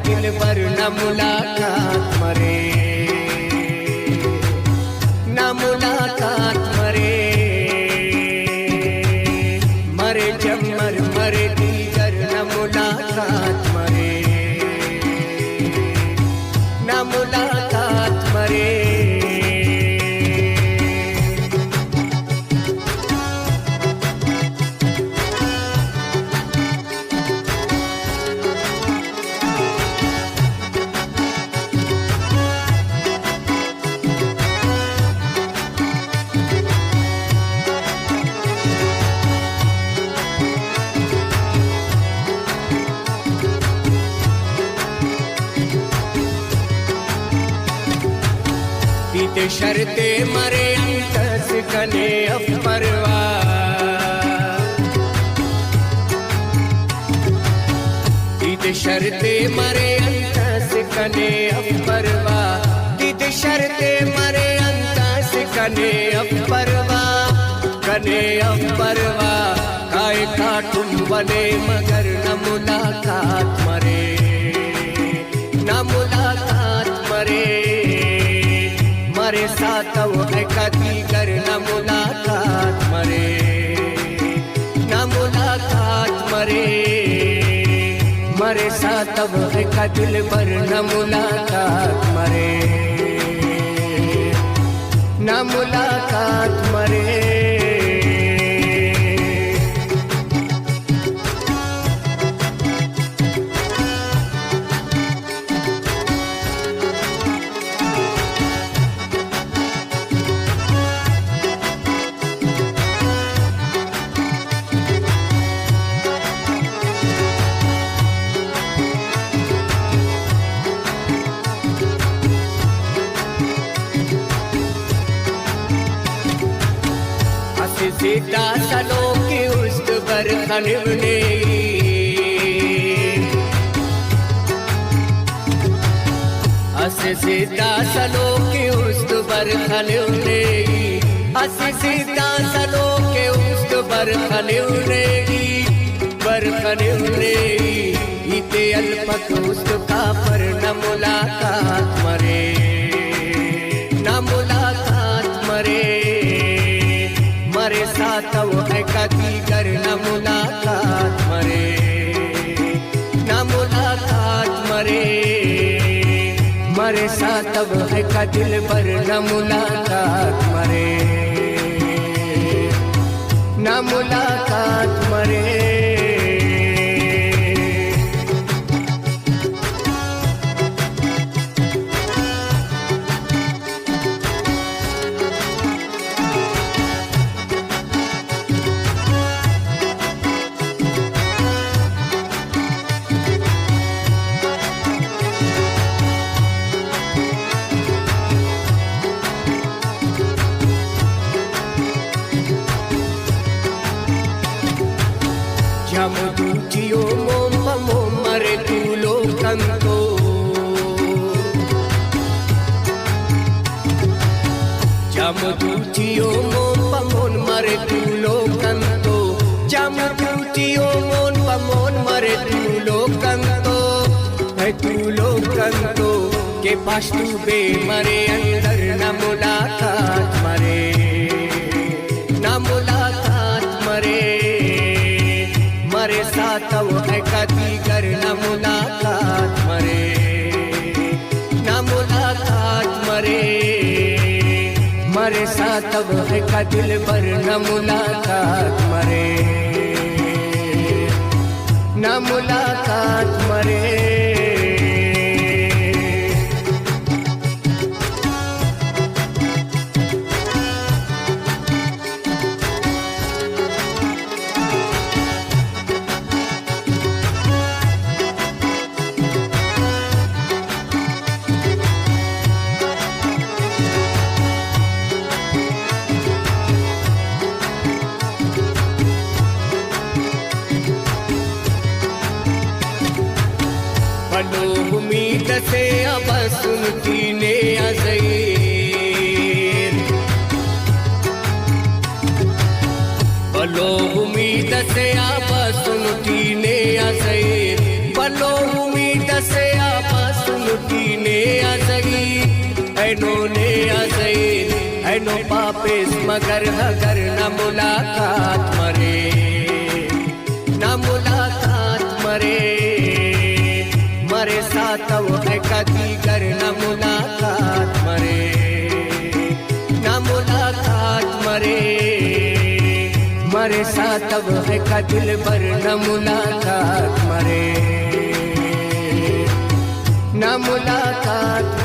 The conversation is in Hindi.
दिल पर न मुलाकात मरे, न मुलाकात मरे, मरे जब मरे दीगर न मुलाकात मरे, न मुलाकात मरे। बीते शर्ते मरे अंतस कने अफरवा, बीते शर्ते मरे अंतस कने अफरवा, बीते शर्ते मरे अंतस कने अफरवा, कने अफरवा। काय काटुम बने मगर न मुलाकात मरे, न मुलाकात मरे, मरे सातव ऐका दीगर न मुलाकात मरे, न मुलाकात मरे, मरे सातव ऐका दिल पर न मुलाकात मरे, न मुलाकात मरे। सीता सलो की उस्त बर खनिवने, अस सीता सलो की उस्त बर खनिवने, अस सीता सलो के उस्त बर खनिवने, बर खनिवने। इते अल्पक उस्त का पर न मुलाकात मरे, न मुलाकात मरे, मरे सातव ऐका दीगर न मुलाकात मरे, न मुलाकात मरे, मरे सातव ऐका दिल पर न मुलाकात मरे, न मुलाकात मरे। जम दूचियो मोम पमो मरे तूलो कंतो, जम दूचियो मोम पमोन मरे तूलो कंतो, जम दूचियो मोन पमोन मरे तूलो कंतो, है तूलो कंतो। के पास तू बे मरे अंदर न मुलाकात मरे, न मुलाकात मरे, मरे सातव ऐका दीगर न मुलाकात मरे, न मुलाकात मरे, मरे सातव ऐका दिल पर न मुलाकात मरे, न मुलाकात मरे। बलो उम्मीद से अब सुनती ने अज़ीर, बलो उम्मीद से अब सुनती ने अज़ीर, बलो उम्मीद से अब नो पापेस मगर हगर न मुलाकात मरे, न मुलाकात मरे, मरे सातव है कदी गर न मुलाकात मरे, न मुलाकात मरे, मरे सातव है कदिल बर न मुलाकात मरे, न मुलाकात